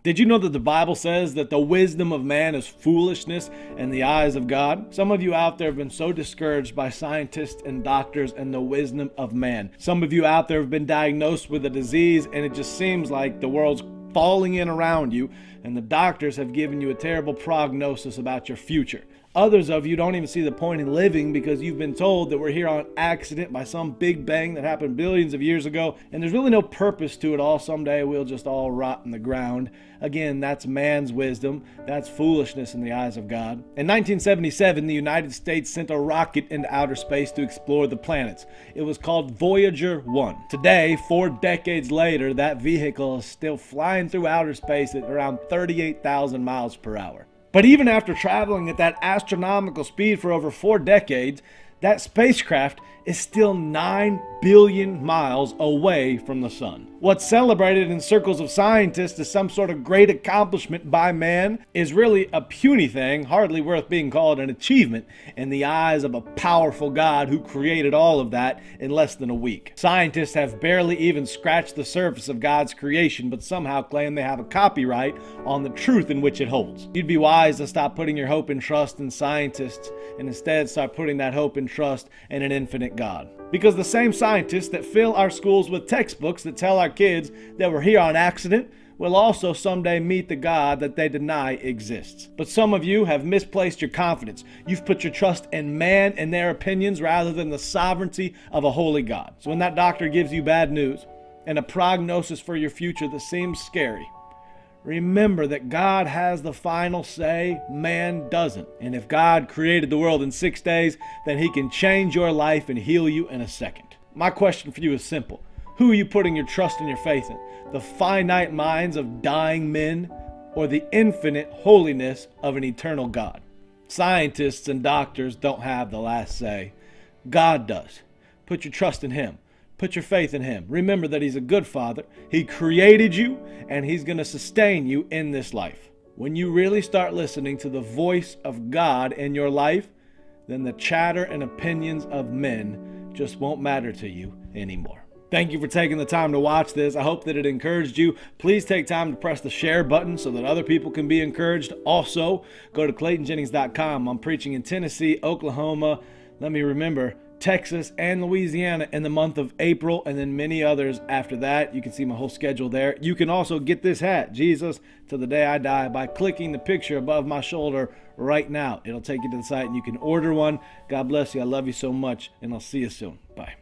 Did you know that the Bible says that the wisdom of man is foolishness in the eyes of God? Some of you out there have been so discouraged by scientists and doctors and the wisdom of man. Some of you out there have been diagnosed with a disease and it just seems like the world's falling in around you and the doctors have given you a terrible prognosis about your future. Others of you don't even see the point in living because you've been told that we're here on accident by some big bang that happened billions of years ago, and there's really no purpose to it all. Someday we'll just all rot in the ground. Again, that's man's wisdom. That's foolishness in the eyes of God. In 1977, the United States sent a rocket into outer space to explore the planets. It was called Voyager 1. Today, 4 decades later, that vehicle is still flying through outer space at around 38,000 miles per hour. But even after traveling at that astronomical speed for over 4 decades, that spacecraft is still 9 billion miles away from the sun. What's celebrated in circles of scientists as some sort of great accomplishment by man is really a puny thing, hardly worth being called an achievement in the eyes of a powerful God who created all of that in less than a week. Scientists have barely even scratched the surface of God's creation, but somehow claim they have a copyright on the truth in which it holds. You'd be wise to stop putting your hope and trust in scientists and instead start putting that hope and trust in an infinite God. Because the same scientists that fill our schools with textbooks that tell our kids that we're here on accident will also someday meet the God that they deny exists. But some of you have misplaced your confidence. You've put your trust in man and their opinions rather than the sovereignty of a holy God. So when that doctor gives you bad news and a prognosis for your future that seems scary, remember that God has the final say, man doesn't. And if God created the world in 6 days, then he can change your life and heal you in a second. My question for you is simple. Who are you putting your trust and your faith in? The finite minds of dying men or the infinite holiness of an eternal God? Scientists and doctors don't have the last say. God does. Put your trust in him. Put your faith in him. Remember that he's a good father. He created you and he's going to sustain you in this life. When you really start listening to the voice of God in your life, then the chatter and opinions of men just won't matter to you anymore. Thank you for taking the time to watch this. I hope that it encouraged you. Please take time to press the share button so that other people can be encouraged. Also, go to ClaytonJennings.com. I'm preaching in Tennessee, Oklahoma, Texas, and Louisiana in the month of April, and then many others after that. You can see my whole schedule there. You can also get this hat, Jesus Till the Day I Die, by clicking the picture above my shoulder right now. It'll take you to the site and you can order one. God bless you. I love you so much, and I'll see you soon. Bye.